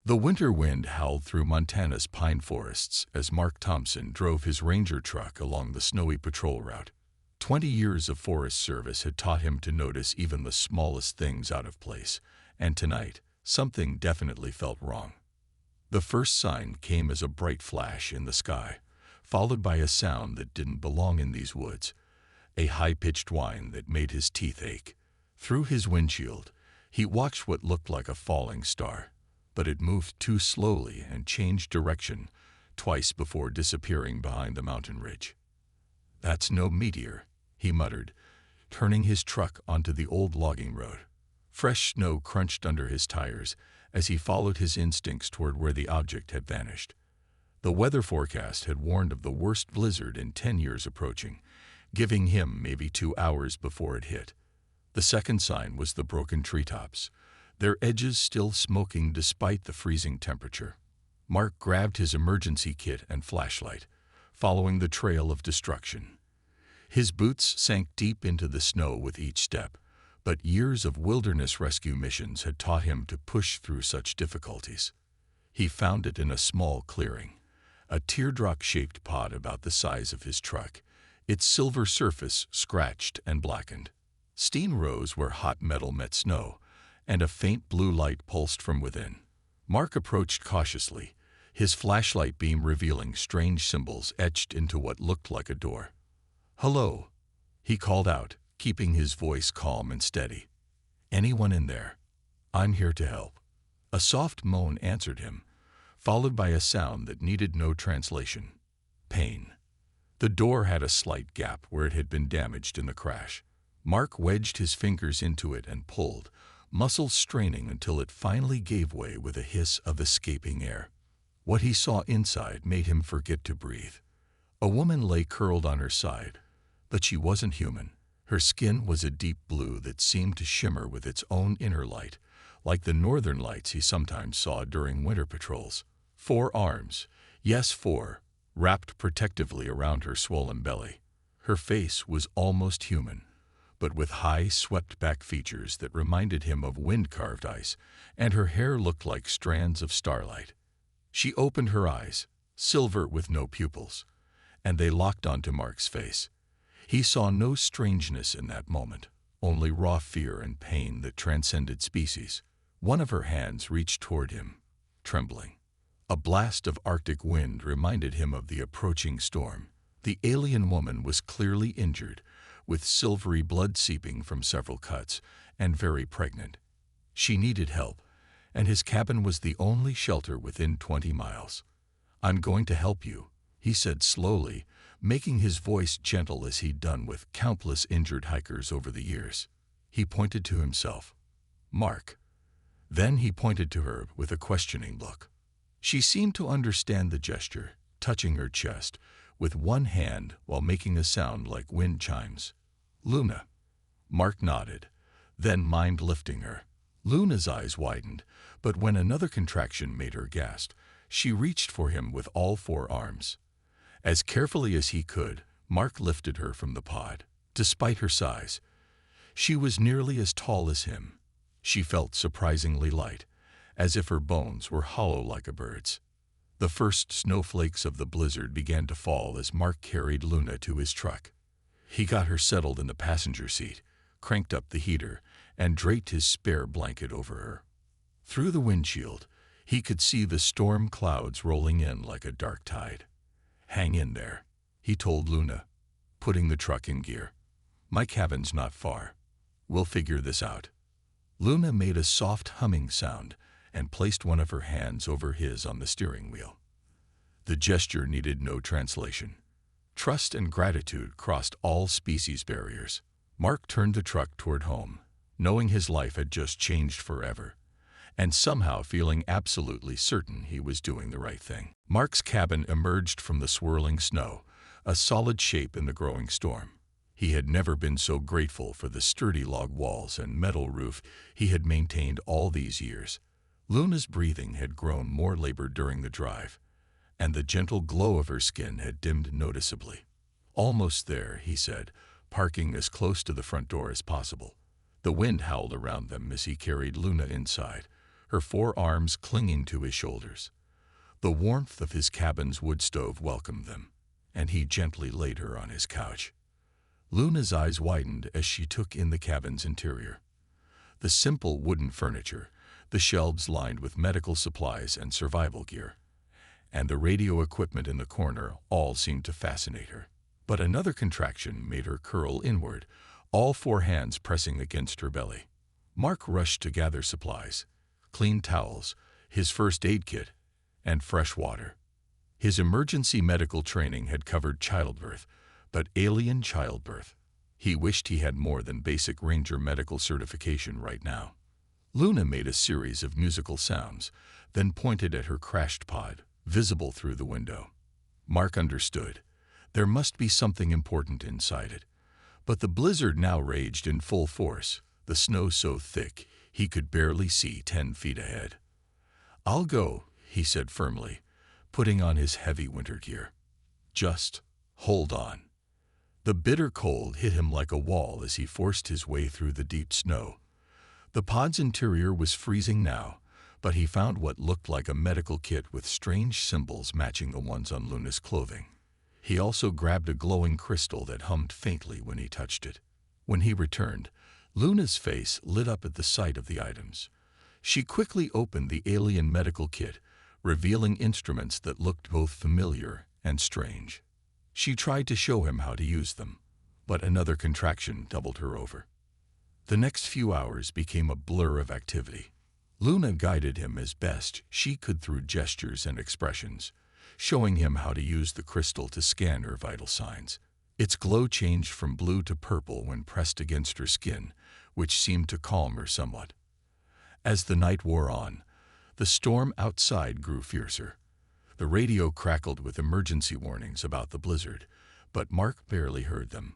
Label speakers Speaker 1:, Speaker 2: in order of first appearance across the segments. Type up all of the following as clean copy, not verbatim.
Speaker 1: The winter wind howled through Montana's pine forests as Mark Thompson drove his ranger truck along the snowy patrol route. 20 years of forest service had taught him to notice even the smallest things out of place, and tonight, something definitely felt wrong. The first sign came as a bright flash in the sky, followed by a sound that didn't belong in these woods, a high-pitched whine that made his teeth ache. Through his windshield, he watched what looked like a falling star, but it moved too slowly and changed direction twice before disappearing behind the mountain ridge. "That's no meteor," he muttered, turning his truck onto the old logging road. Fresh snow crunched under his tires as he followed his instincts toward where the object had vanished. The weather forecast had warned of the worst blizzard in 10 years approaching, giving him maybe 2 hours before it hit. The second sign was the broken treetops, their edges still smoking despite the freezing temperature. Mark grabbed his emergency kit and flashlight, following the trail of destruction. His boots sank deep into the snow with each step, but years of wilderness rescue missions had taught him to push through such difficulties. He found it in a small clearing, a teardrop-shaped pod about the size of his truck, its silver surface scratched and blackened. Steam rose where hot metal met snow, and a faint blue light pulsed from within. Mark approached cautiously, his flashlight beam revealing strange symbols etched into what looked like a door. "Hello," he called out, keeping his voice calm and steady. "Anyone in there? I'm here to help." A soft moan answered him, followed by a sound that needed no translation. Pain. The door had a slight gap where it had been damaged in the crash. Mark wedged his fingers into it and pulled, muscles straining until it finally gave way with a hiss of escaping air. What he saw inside made him forget to breathe. A woman lay curled on her side, but she wasn't human. Her skin was a deep blue that seemed to shimmer with its own inner light, like the northern lights he sometimes saw during winter patrols. 4 arms, yes 4, wrapped protectively around her swollen belly. Her face was almost human, but with high, swept-back features that reminded him of wind-carved ice, and her hair looked like strands of starlight. She opened her eyes, silver with no pupils, and they locked onto Mark's face. He saw no strangeness in that moment, only raw fear and pain that transcended species. One of her hands reached toward him, trembling. A blast of Arctic wind reminded him of the approaching storm. The alien woman was clearly injured, with silvery blood seeping from several cuts, and very pregnant. She needed help, and his cabin was the only shelter within 20 miles. "I'm going to help you," he said slowly, making his voice gentle as he'd done with countless injured hikers over the years. He pointed to himself. "Mark." Then he pointed to her with a questioning look. She seemed to understand the gesture, touching her chest with one hand while making a sound like wind chimes. "Luna." Mark nodded, then mind lifting her. Luna's eyes widened, but when another contraction made her gasp, she reached for him with all 4 arms. As carefully as he could, Mark lifted her from the pod. Despite her size, she was nearly as tall as him. She felt surprisingly light, as if her bones were hollow like a bird's. The first snowflakes of the blizzard began to fall as Mark carried Luna to his truck. He got her settled in the passenger seat, cranked up the heater, and draped his spare blanket over her. Through the windshield, he could see the storm clouds rolling in like a dark tide. "Hang in there," he told Luna, putting the truck in gear. "My cabin's not far. We'll figure this out." Luna made a soft humming sound and placed one of her hands over his on the steering wheel. The gesture needed no translation. Trust and gratitude crossed all species barriers. Mark turned the truck toward home, knowing his life had just changed forever, and somehow feeling absolutely certain he was doing the right thing. Mark's cabin emerged from the swirling snow, a solid shape in the growing storm. He had never been so grateful for the sturdy log walls and metal roof he had maintained all these years. Luna's breathing had grown more labored during the drive, and the gentle glow of her skin had dimmed noticeably. "Almost there," he said, parking as close to the front door as possible. The wind howled around them as he carried Luna inside, her forearms clinging to his shoulders. The warmth of his cabin's wood stove welcomed them, and he gently laid her on his couch. Luna's eyes widened as she took in the cabin's interior. The simple wooden furniture, the shelves lined with medical supplies and survival gear, and the radio equipment in the corner all seemed to fascinate her. But another contraction made her curl inward, all four hands pressing against her belly. Mark rushed to gather supplies, clean towels, his first aid kit, and fresh water. His emergency medical training had covered childbirth, but alien childbirth. He wished he had more than basic Ranger medical certification right now. Luna made a series of musical sounds, then pointed at her crashed pod, visible through the window. Mark understood. There must be something important inside it. But the blizzard now raged in full force, the snow so thick he could barely see 10 feet ahead. "I'll go," he said firmly, putting on his heavy winter gear. "Just hold on." The bitter cold hit him like a wall as he forced his way through the deep snow. The pod's interior was freezing now, but he found what looked like a medical kit with strange symbols matching the ones on Luna's clothing. He also grabbed a glowing crystal that hummed faintly when he touched it. When he returned, Luna's face lit up at the sight of the items. She quickly opened the alien medical kit, revealing instruments that looked both familiar and strange. She tried to show him how to use them, but another contraction doubled her over. The next few hours became a blur of activity. Luna guided him as best she could through gestures and expressions, showing him how to use the crystal to scan her vital signs. Its glow changed from blue to purple when pressed against her skin, which seemed to calm her somewhat. As the night wore on, the storm outside grew fiercer. The radio crackled with emergency warnings about the blizzard, but Mark barely heard them.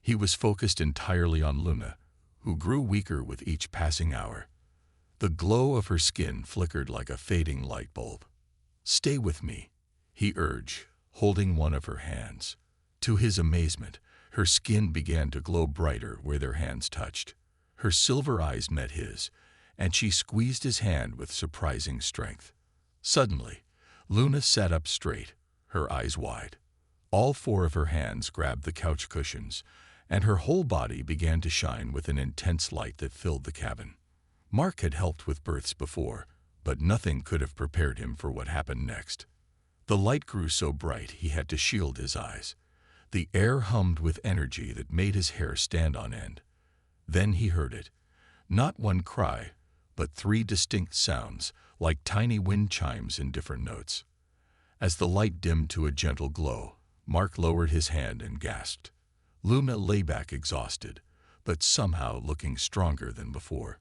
Speaker 1: He was focused entirely on Luna, who grew weaker with each passing hour. The glow of her skin flickered like a fading light bulb. "Stay with me," he urged, holding one of her hands. To his amazement, her skin began to glow brighter where their hands touched. Her silver eyes met his, and she squeezed his hand with surprising strength. Suddenly, Luna sat up straight, her eyes wide. All four of her hands grabbed the couch cushions, and her whole body began to shine with an intense light that filled the cabin. Mark had helped with births before, but nothing could have prepared him for what happened next. The light grew so bright he had to shield his eyes. The air hummed with energy that made his hair stand on end. Then he heard it. Not one cry, but 3 distinct sounds, like tiny wind chimes in different notes. As the light dimmed to a gentle glow, Mark lowered his hand and gasped. Luna lay back exhausted, but somehow looking stronger than before.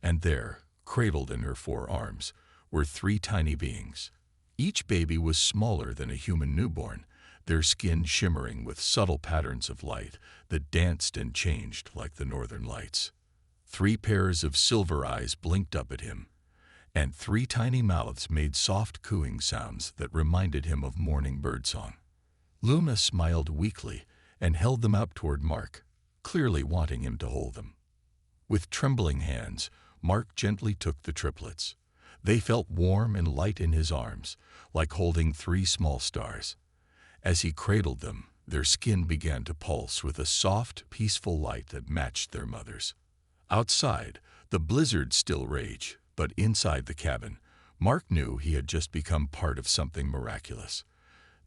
Speaker 1: And there, cradled in her 4 arms, were 3 tiny beings. Each baby was smaller than a human newborn, their skin shimmering with subtle patterns of light that danced and changed like the northern lights. 3 pairs of silver eyes blinked up at him, and 3 tiny mouths made soft cooing sounds that reminded him of morning birdsong. Luna smiled weakly and held them out toward Mark, clearly wanting him to hold them. With trembling hands, Mark gently took the triplets. They felt warm and light in his arms, like holding 3 small stars. As he cradled them, their skin began to pulse with a soft, peaceful light that matched their mother's. Outside, the blizzard still raged, but inside the cabin, Mark knew he had just become part of something miraculous.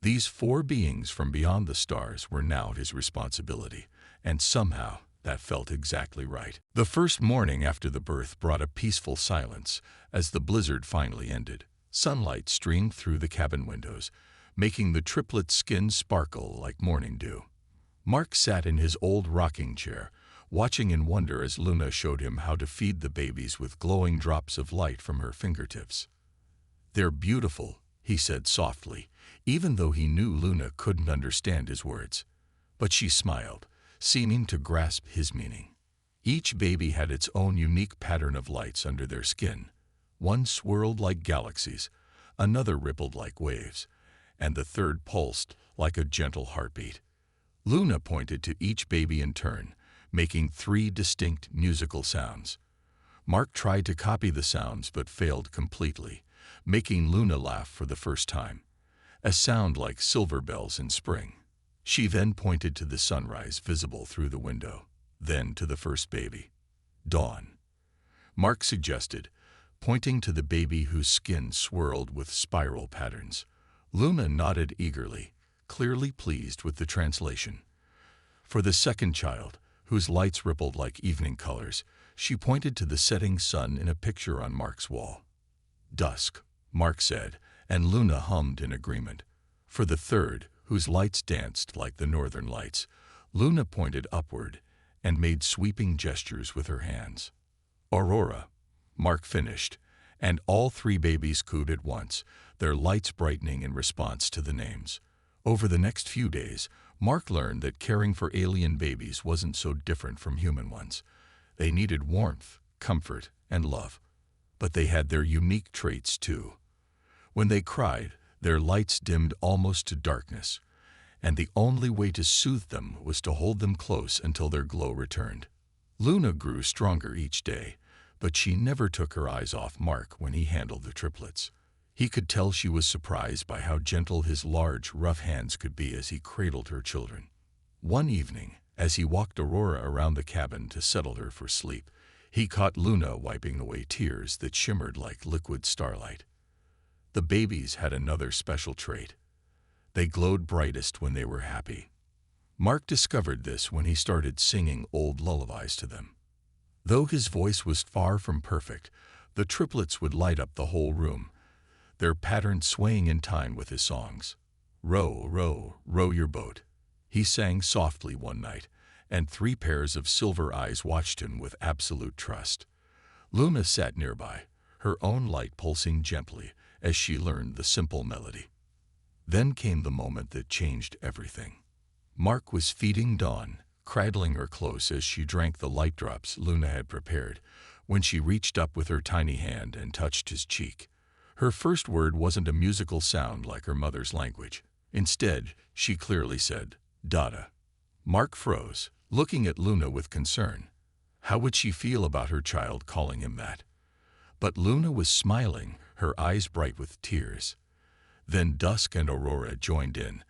Speaker 1: These 4 beings from beyond the stars were now his responsibility, and somehow that felt exactly right. The first morning after the birth brought a peaceful silence as the blizzard finally ended. Sunlight streamed through the cabin windows, making the triplets' skin sparkle like morning dew. Mark sat in his old rocking chair, watching in wonder as Luna showed him how to feed the babies with glowing drops of light from her fingertips. "They're beautiful," he said softly, even though he knew Luna couldn't understand his words. But she smiled, seeming to grasp his meaning. Each baby had its own unique pattern of lights under their skin. One swirled like galaxies, another rippled like waves, and the third pulsed like a gentle heartbeat. Luna pointed to each baby in turn, making 3 distinct musical sounds. Mark tried to copy the sounds but failed completely, making Luna laugh for the first time. A sound like silver bells in spring. She then pointed to the sunrise visible through the window, then to the first baby. Dawn, Mark suggested, pointing to the baby whose skin swirled with spiral patterns. Luna nodded eagerly, clearly pleased with the translation. For the second child, whose lights rippled like evening colors, she pointed to the setting sun in a picture on Mark's wall. Dusk, Mark said, and Luna hummed in agreement. For the third, whose lights danced like the northern lights, Luna pointed upward and made sweeping gestures with her hands. Aurora, Mark finished, and all three babies cooed at once, their lights brightening in response to the names. Over the next few days, Mark learned that caring for alien babies wasn't so different from human ones. They needed warmth, comfort, and love. But they had their unique traits too. When they cried, their lights dimmed almost to darkness, and the only way to soothe them was to hold them close until their glow returned. Luna grew stronger each day, but she never took her eyes off Mark when he handled the triplets. He could tell she was surprised by how gentle his large, rough hands could be as he cradled her children. One evening, as he walked Aurora around the cabin to settle her for sleep, he caught Luna wiping away tears that shimmered like liquid starlight. The babies had another special trait. They glowed brightest when they were happy. Mark discovered this when he started singing old lullabies to them. Though his voice was far from perfect, the triplets would light up the whole room, their patterns swaying in time with his songs. Row, row, row your boat, he sang softly one night, and three pairs of silver eyes watched him with absolute trust. Luna sat nearby, her own light pulsing gently as she learned the simple melody. Then came the moment that changed everything. Mark was feeding Dawn, cradling her close as she drank the light drops Luna had prepared, when she reached up with her tiny hand and touched his cheek. Her first word wasn't a musical sound like her mother's language. Instead, she clearly said, "Dada." Mark froze, looking at Luna with concern. How would she feel about her child calling him that? But Luna was smiling, her eyes bright with tears. Then Dusk and Aurora joined in,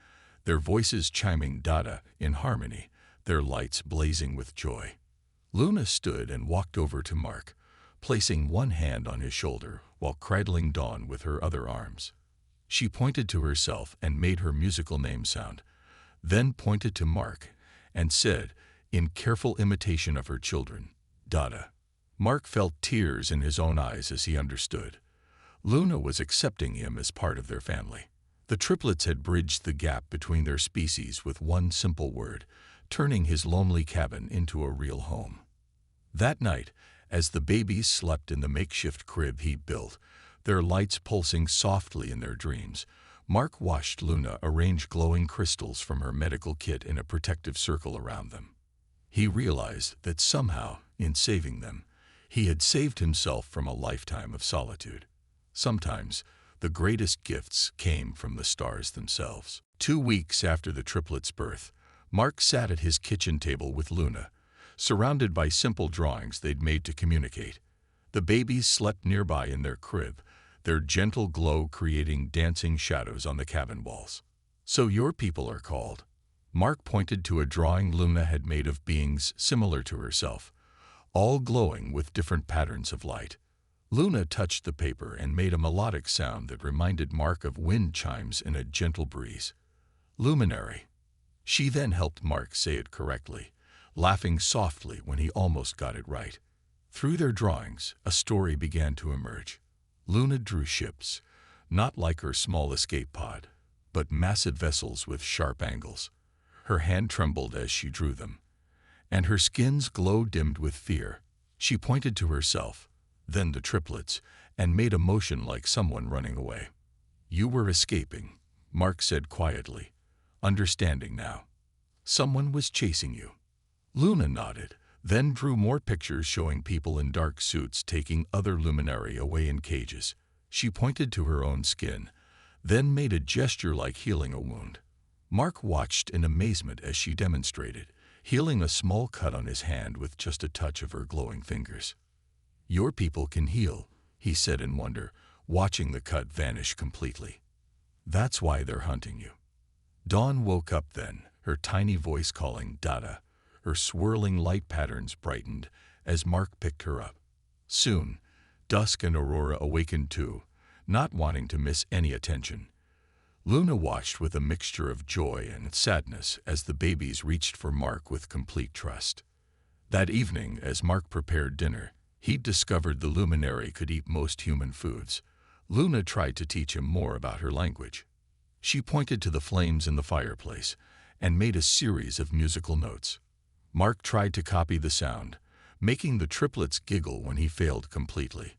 Speaker 1: their voices chiming Dada in harmony, their lights blazing with joy. Luna stood and walked over to Mark, placing one hand on his shoulder while cradling Dawn with her other arms. She pointed to herself and made her musical name sound, then pointed to Mark and said, in careful imitation of her children, "Dada." Mark felt tears in his own eyes as he understood. Luna was accepting him as part of their family. The triplets had bridged the gap between their species with one simple word, turning his lonely cabin into a real home. That night, as the babies slept in the makeshift crib he'd built, their lights pulsing softly in their dreams, Mark watched Luna arrange glowing crystals from her medical kit in a protective circle around them. He realized that somehow, in saving them, he had saved himself from a lifetime of solitude. Sometimes, the greatest gifts came from the stars themselves. 2 weeks after the triplets' birth, Mark sat at his kitchen table with Luna, surrounded by simple drawings they'd made to communicate. The babies slept nearby in their crib, their gentle glow creating dancing shadows on the cabin walls. "So your people are called." Mark pointed to a drawing Luna had made of beings similar to herself, all glowing with different patterns of light. Luna touched the paper and made a melodic sound that reminded Mark of wind chimes in a gentle breeze. "Luminary." She then helped Mark say it correctly, laughing softly when he almost got it right. Through their drawings, a story began to emerge. Luna drew ships, not like her small escape pod, but massive vessels with sharp angles. Her hand trembled as she drew them, and her skin's glow dimmed with fear. She pointed to herself, then the triplets, and made a motion like someone running away. "You were escaping," Mark said quietly, understanding now. "Someone was chasing you." Luna nodded, then drew more pictures showing people in dark suits taking other luminary away in cages. She pointed to her own skin, then made a gesture like healing a wound. Mark watched in amazement as she demonstrated, healing a small cut on his hand with just a touch of her glowing fingers. "Your people can heal," he said in wonder, watching the cut vanish completely. "That's why they're hunting you." Dawn woke up then, her tiny voice calling Dada. Her swirling light patterns brightened as Mark picked her up. Soon, Dusk and Aurora awakened too, not wanting to miss any attention. Luna watched with a mixture of joy and sadness as the babies reached for Mark with complete trust. That evening, as Mark prepared dinner, he discovered the luminary could eat most human foods. Luna tried to teach him more about her language. She pointed to the flames in the fireplace and made a series of musical notes. Mark tried to copy the sound, making the triplets giggle when he failed completely.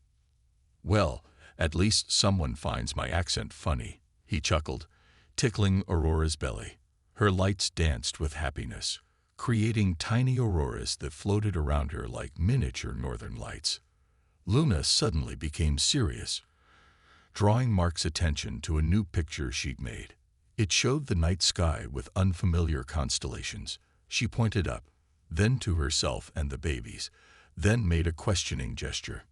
Speaker 1: "Well, at least someone finds my accent funny," he chuckled, tickling Aurora's belly. Her lights danced with happiness, creating tiny auroras that floated around her like miniature northern lights. Luna suddenly became serious, drawing Mark's attention to a new picture she'd made. It showed the night sky with unfamiliar constellations. She pointed up, then to herself and the babies, then made a questioning gesture.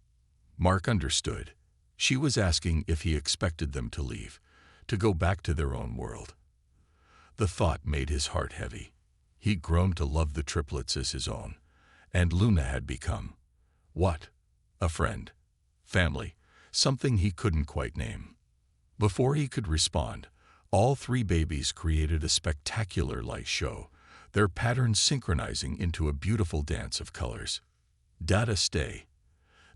Speaker 1: Mark understood. She was asking if he expected them to leave, to go back to their own world. The thought made his heart heavy. He'd grown to love the triplets as his own, and Luna had become, what? A friend, family, something he couldn't quite name. Before he could respond, all three babies created a spectacular light show, their patterns synchronizing into a beautiful dance of colors. Dada stay.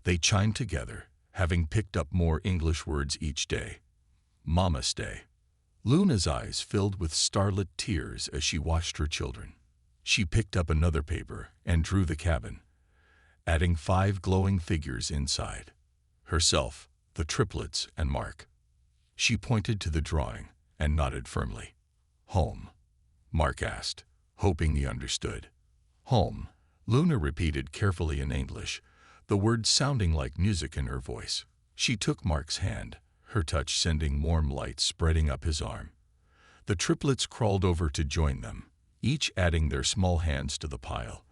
Speaker 1: They chimed together, having picked up more English words each day. Mama stay. Luna's eyes filled with starlit tears as she watched her children. She picked up another paper and drew the cabin, adding 5 glowing figures inside. Herself, the triplets, and Mark. She pointed to the drawing and nodded firmly. "Home?" Mark asked, hoping he understood. "Home," Luna repeated carefully in English, the words sounding like music in her voice. She took Mark's hand, her touch sending warm light spreading up his arm. The triplets crawled over to join them, each adding their small hands to the pile,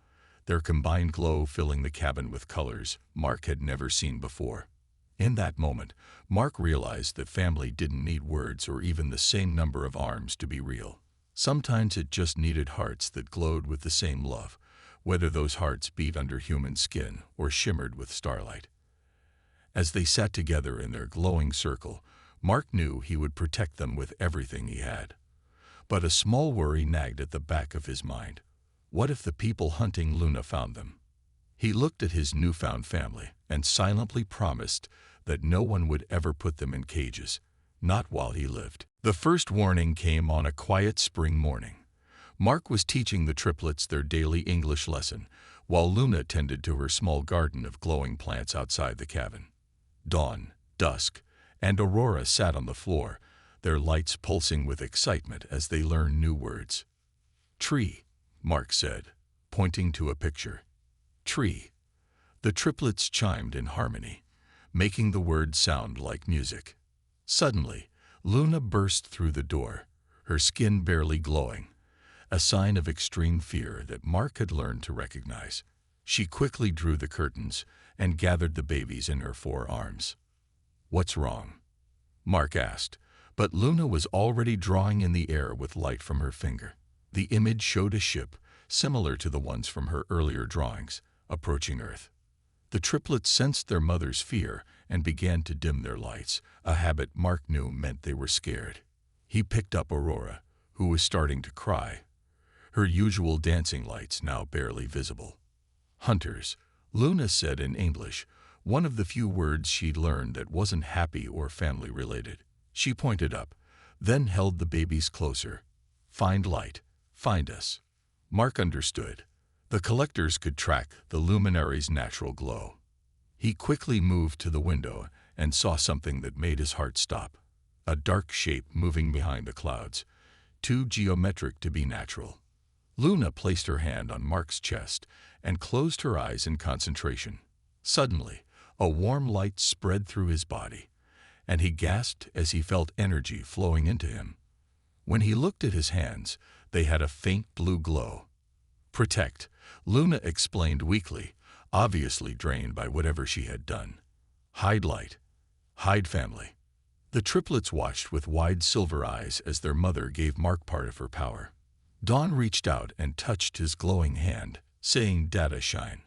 Speaker 1: their combined glow filling the cabin with colors Mark had never seen before. In that moment, Mark realized that family didn't need words or even the same number of arms to be real. Sometimes it just needed hearts that glowed with the same love, whether those hearts beat under human skin or shimmered with starlight. As they sat together in their glowing circle, Mark knew he would protect them with everything he had. But a small worry nagged at the back of his mind. What if the people hunting Luna found them? He looked at his newfound family and silently promised that no one would ever put them in cages, not while he lived. The first warning came on a quiet spring morning. Mark was teaching the triplets their daily English lesson, while Luna tended to her small garden of glowing plants outside the cabin. Dawn, Dusk, and Aurora sat on the floor, their lights pulsing with excitement as they learned new words. "Tree," Mark said, pointing to a picture. "Tree." The triplets chimed in harmony, making the words sound like music. Suddenly, Luna burst through the door, her skin barely glowing, a sign of extreme fear that Mark had learned to recognize. She quickly drew the curtains and gathered the babies in her 4 arms. "What's wrong?" Mark asked, but Luna was already drawing in the air with light from her finger. The image showed a ship, similar to the ones from her earlier drawings, approaching Earth. The triplets sensed their mother's fear and began to dim their lights, a habit Mark knew meant they were scared. He picked up Aurora, who was starting to cry, her usual dancing lights now barely visible. "Hunters," Luna said in English, one of the few words she'd learned that wasn't happy or family-related. She pointed up, then held the babies closer. "Find light. Find us." Mark understood. The collectors could track the luminary's natural glow. He quickly moved to the window and saw something that made his heart stop. A dark shape moving behind the clouds, too geometric to be natural. Luna placed her hand on Mark's chest and closed her eyes in concentration. Suddenly, a warm light spread through his body, and he gasped as he felt energy flowing into him. When he looked at his hands, they had a faint blue glow. "Protect," Luna explained weakly, obviously drained by whatever she had done. Hide light. Hide family. The triplets watched with wide silver eyes as their mother gave Mark part of her power. Dawn reached out and touched his glowing hand, saying, "Data shine."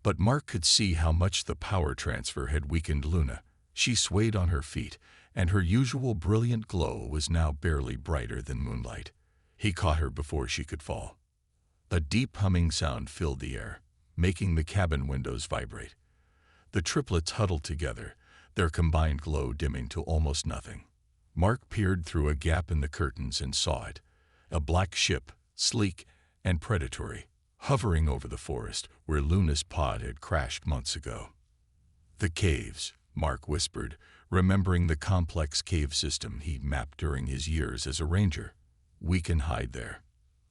Speaker 1: But Mark could see how much the power transfer had weakened Luna. She swayed on her feet, and her usual brilliant glow was now barely brighter than moonlight. He caught her before she could fall. A deep humming sound filled the air, making the cabin windows vibrate. The triplets huddled together, their combined glow dimming to almost nothing. Mark peered through a gap in the curtains and saw it, a black ship, sleek and predatory, hovering over the forest where Luna's pod had crashed months ago. "The caves," Mark whispered, remembering the complex cave system he'd mapped during his years as a ranger. "We can hide there."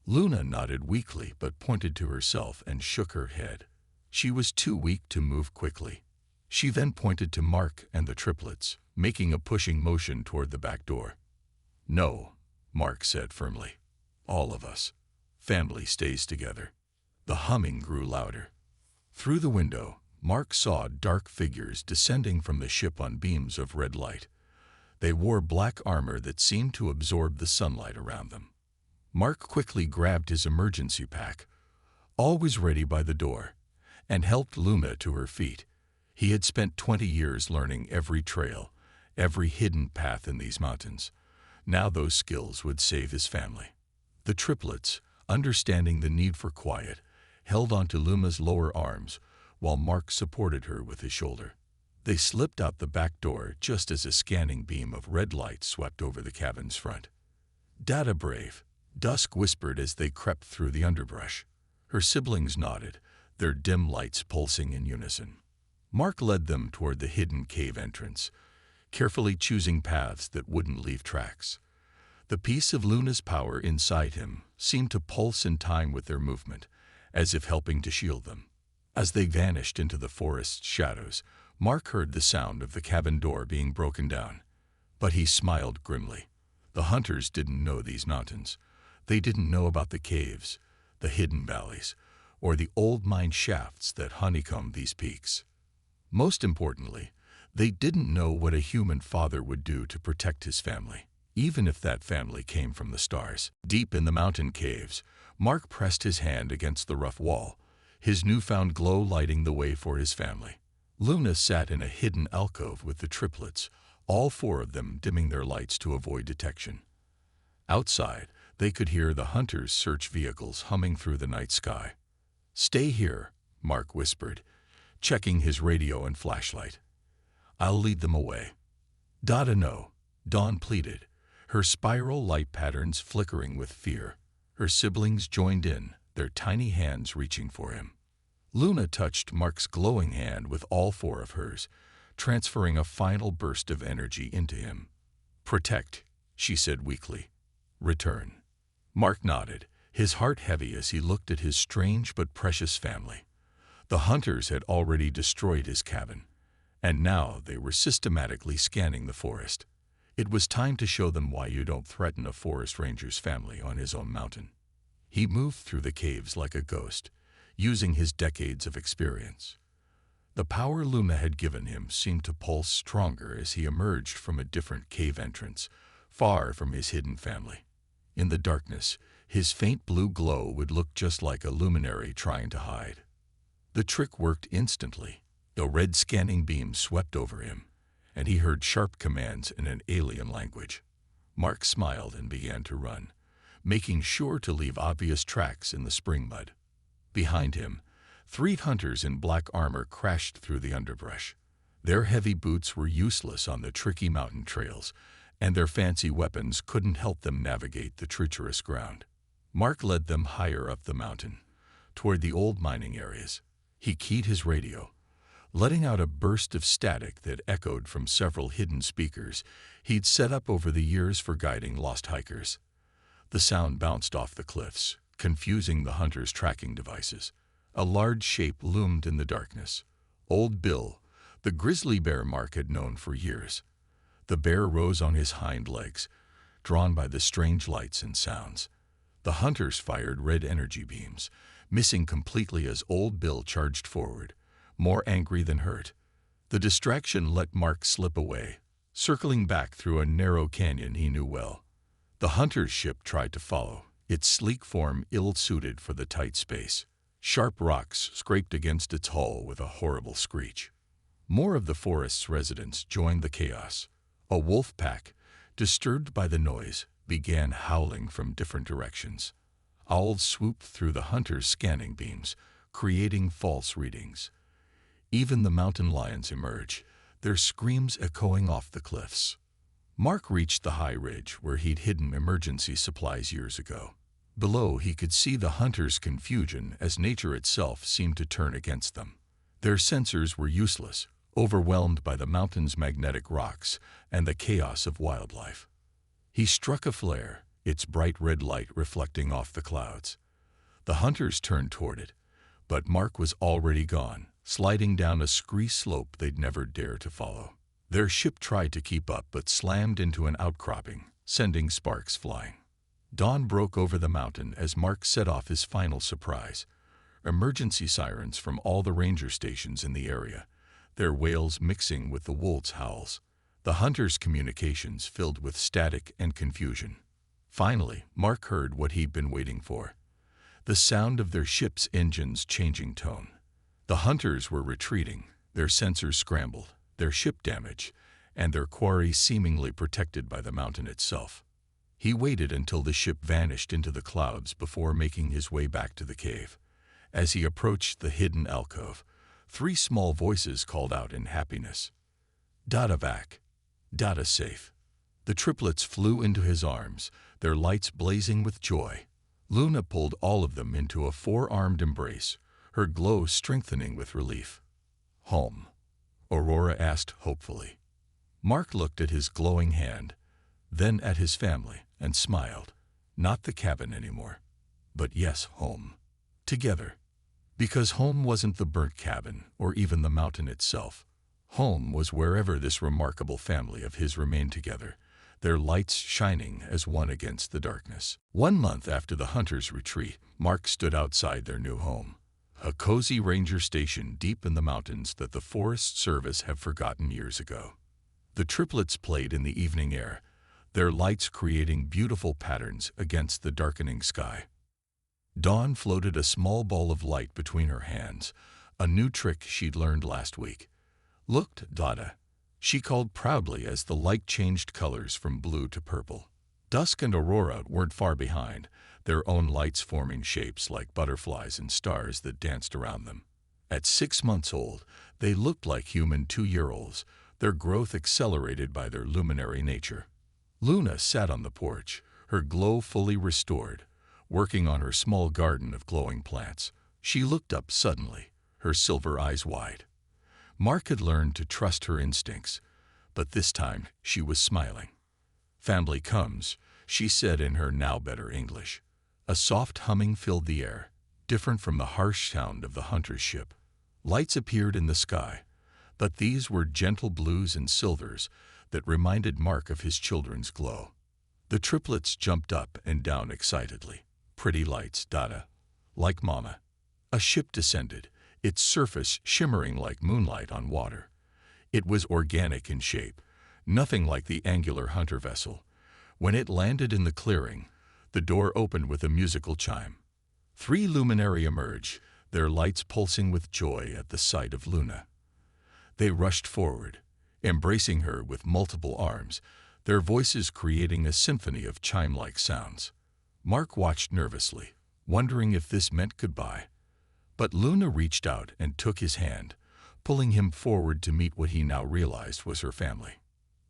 Speaker 1: Luna nodded weakly but pointed to herself and shook her head. She was too weak to move quickly. She then pointed to Mark and the triplets, making a pushing motion toward the back door. "No," Mark said firmly. "All of us. Family stays together." The humming grew louder. Through the window, Mark saw dark figures descending from the ship on beams of red light. They wore black armor that seemed to absorb the sunlight around them. Mark quickly grabbed his emergency pack, always ready by the door, and helped Luna to her feet. He had spent 20 years learning every trail, every hidden path in these mountains. Now those skills would save his family. The triplets, understanding the need for quiet, held onto Luna's lower arms while Mark supported her with his shoulder. They slipped out the back door just as a scanning beam of red light swept over the cabin's front. "Data brave," Dusk whispered as they crept through the underbrush. Her siblings nodded, their dim lights pulsing in unison. Mark led them toward the hidden cave entrance, carefully choosing paths that wouldn't leave tracks. The piece of Luna's power inside him seemed to pulse in time with their movement, as if helping to shield them. As they vanished into the forest's shadows, Mark heard the sound of the cabin door being broken down. But he smiled grimly. The hunters didn't know these mountains. They didn't know about the caves, the hidden valleys, or the old mine shafts that honeycombed these peaks. Most importantly, they didn't know what a human father would do to protect his family, even if that family came from the stars. Deep in the mountain caves, Mark pressed his hand against the rough wall, his newfound glow lighting the way for his family. Luna sat in a hidden alcove with the triplets, all four of them dimming their lights to avoid detection. Outside, they could hear the hunters' search vehicles humming through the night sky. "Stay here," Mark whispered, checking his radio and flashlight. "I'll lead them away." "Dada, no," Dawn pleaded, her spiral light patterns flickering with fear. Her siblings joined in, their tiny hands reaching for him. Luna touched Mark's glowing hand with all four of hers, transferring a final burst of energy into him. "Protect," she said weakly. "Return." Mark nodded, his heart heavy as he looked at his strange but precious family. The hunters had already destroyed his cabin, and now they were systematically scanning the forest. It was time to show them why you don't threaten a forest ranger's family on his own mountain. He moved through the caves like a ghost, using his decades of experience. The power Luna had given him seemed to pulse stronger as he emerged from a different cave entrance, far from his hidden family. In the darkness, his faint blue glow would look just like a luminary trying to hide. The trick worked instantly. A red scanning beam swept over him, and he heard sharp commands in an alien language. Mark smiled and began to run, making sure to leave obvious tracks in the spring mud. Behind him, 3 hunters in black armor crashed through the underbrush. Their heavy boots were useless on the tricky mountain trails, and their fancy weapons couldn't help them navigate the treacherous ground. Mark led them higher up the mountain, toward the old mining areas. He keyed his radio, letting out a burst of static that echoed from several hidden speakers he'd set up over the years for guiding lost hikers. The sound bounced off the cliffs, confusing the hunters' tracking devices. A large shape loomed in the darkness. Old Bill, the grizzly bear Mark had known for years. The bear rose on his hind legs, drawn by the strange lights and sounds. The hunters fired red energy beams, missing completely as Old Bill charged forward, more angry than hurt. The distraction let Mark slip away, circling back through a narrow canyon he knew well. The hunter's ship tried to follow, its sleek form ill-suited for the tight space. Sharp rocks scraped against its hull with a horrible screech. More of the forest's residents joined the chaos. A wolf pack, disturbed by the noise, began howling from different directions. Owls swooped through the hunter's scanning beams, creating false readings. Even the mountain lions emerged, their screams echoing off the cliffs. Mark reached the high ridge where he'd hidden emergency supplies years ago. Below, he could see the hunters' confusion as nature itself seemed to turn against them. Their sensors were useless, overwhelmed by the mountain's magnetic rocks and the chaos of wildlife. He struck a flare, its bright red light reflecting off the clouds. The hunters turned toward it, but Mark was already gone, sliding down a scree slope they'd never dare to follow. Their ship tried to keep up but slammed into an outcropping, sending sparks flying. Dawn broke over the mountain as Mark set off his final surprise. Emergency sirens from all the ranger stations in the area, their wails mixing with the wolves' howls. The hunters' communications filled with static and confusion. Finally, Mark heard what he'd been waiting for. The sound of their ship's engines changing tone. The hunters were retreating, their sensors scrambled, their ship damaged, and their quarry seemingly protected by the mountain itself. He waited until the ship vanished into the clouds before making his way back to the cave. As he approached the hidden alcove, 3 small voices called out in happiness. "Data vac. Data safe." The triplets flew into his arms, their lights blazing with joy. Luna pulled all of them into a 4-armed embrace, her glow strengthening with relief. "Home?" Aurora asked hopefully. Mark looked at his glowing hand, then at his family, and smiled. Not the cabin anymore, but yes, home. Together. Because home wasn't the burnt cabin or even the mountain itself. Home was wherever this remarkable family of his remained together, their lights shining as one against the darkness. 1 month after the hunters' retreat, Mark stood outside their new home. A cozy ranger station deep in the mountains that the Forest Service had forgotten years ago. The triplets played in the evening air, their lights creating beautiful patterns against the darkening sky. Dawn floated a small ball of light between her hands, a new trick she'd learned last week. "Looked, Dada," she called proudly as the light changed colors from blue to purple. Dusk and Aurora weren't far behind, their own lights forming shapes like butterflies and stars that danced around them. At 6 months old, they looked like human 2-year-olds, their growth accelerated by their luminary nature. Luna sat on the porch, her glow fully restored, working on her small garden of glowing plants. She looked up suddenly, her silver eyes wide. Mark had learned to trust her instincts, but this time she was smiling. "Family comes," she said in her now better English. A soft humming filled the air, different from the harsh sound of the hunter's ship. Lights appeared in the sky, but these were gentle blues and silvers that reminded Mark of his children's glow. The triplets jumped up and down excitedly. "Pretty lights, Dada. Like Mama." A ship descended, its surface shimmering like moonlight on water. It was organic in shape, nothing like the angular hunter vessel. When it landed in the clearing, the door opened with a musical chime. 3 luminary emerged, their lights pulsing with joy at the sight of Luna. They rushed forward, embracing her with multiple arms, their voices creating a symphony of chime-like sounds. Mark watched nervously, wondering if this meant goodbye. But Luna reached out and took his hand, pulling him forward to meet what he now realized was her family.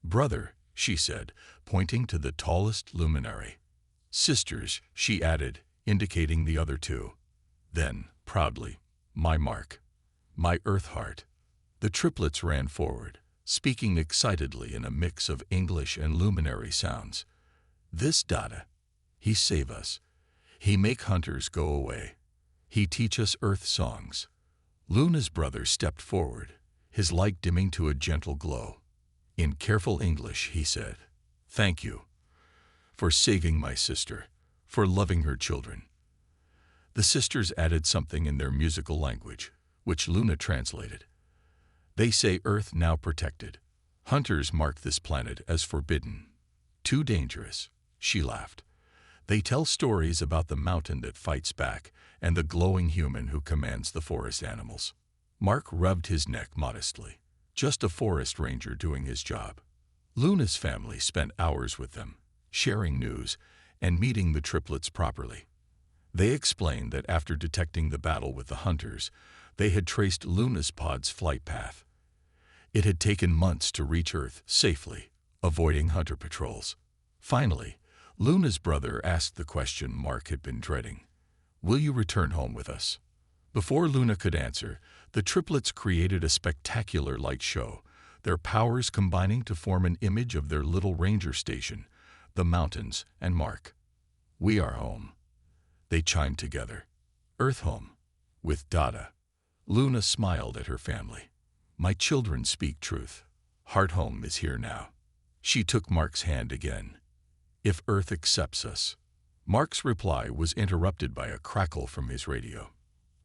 Speaker 1: "Brother," she said, pointing to the tallest luminary. "Sisters," she added, indicating the other 2. Then, proudly, "My Mark. My Earth Heart." The triplets ran forward, speaking excitedly in a mix of English and luminary sounds. "This Dada. He save us. He make hunters go away. He teach us Earth songs." Luna's brother stepped forward, his light dimming to a gentle glow. In careful English, he said, "Thank you for saving my sister, for loving her children." The sisters added something in their musical language, which Luna translated. They say Earth now protected. Hunters mark this planet as forbidden. Too dangerous, she laughed. They tell stories about the mountain that fights back and the glowing human who commands the forest animals. Mark rubbed his neck modestly. Just a forest ranger doing his job. Luna's family spent hours with them, sharing news and meeting the triplets properly. They explained that after detecting the battle with the hunters, they had traced Luna's pod's flight path. It had taken months to reach Earth safely, avoiding hunter patrols. Finally, Luna's brother asked the question Mark had been dreading. Will you return home with us? Before Luna could answer, the triplets created a spectacular light show, their powers combining to form an image of their little ranger station, the mountains, and Mark. We are home. They chimed together. Earth home. With Dada. Luna smiled at her family. My children speak truth. Heart home is here now. She took Mark's hand again. If Earth accepts us. Mark's reply was interrupted by a crackle from his radio.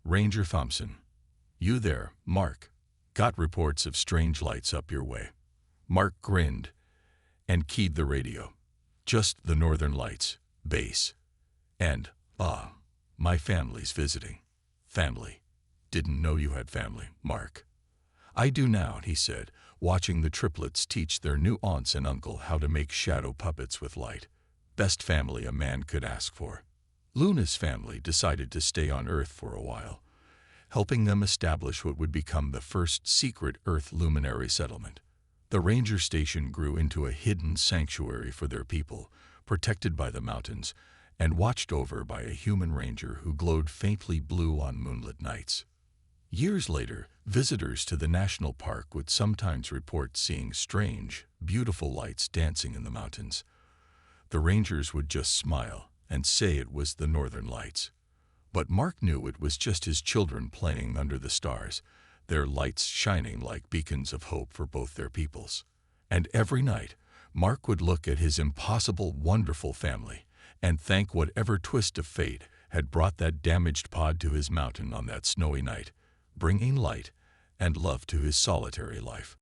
Speaker 1: Ranger Thompson. You there, Mark? Got reports of strange lights up your way. Mark grinned and keyed the radio. Just the northern lights, base. And, my family's visiting. Family. Didn't know you had family, Mark. I do now, he said, watching the triplets teach their new aunts and uncle how to make shadow puppets with light. Best family a man could ask for. Luna's family decided to stay on Earth for a while, helping them establish what would become the first secret Earth luminary settlement. The ranger station grew into a hidden sanctuary for their people, protected by the mountains, and watched over by a human ranger who glowed faintly blue on moonlit nights. Years later, visitors to the national park would sometimes report seeing strange, beautiful lights dancing in the mountains. The rangers would just smile and say it was the northern lights. But Mark knew it was just his children playing under the stars, their lights shining like beacons of hope for both their peoples. And every night, Mark would look at his impossible, wonderful family and thank whatever twist of fate had brought that damaged pod to his mountain on that snowy night, bringing light and love to his solitary life.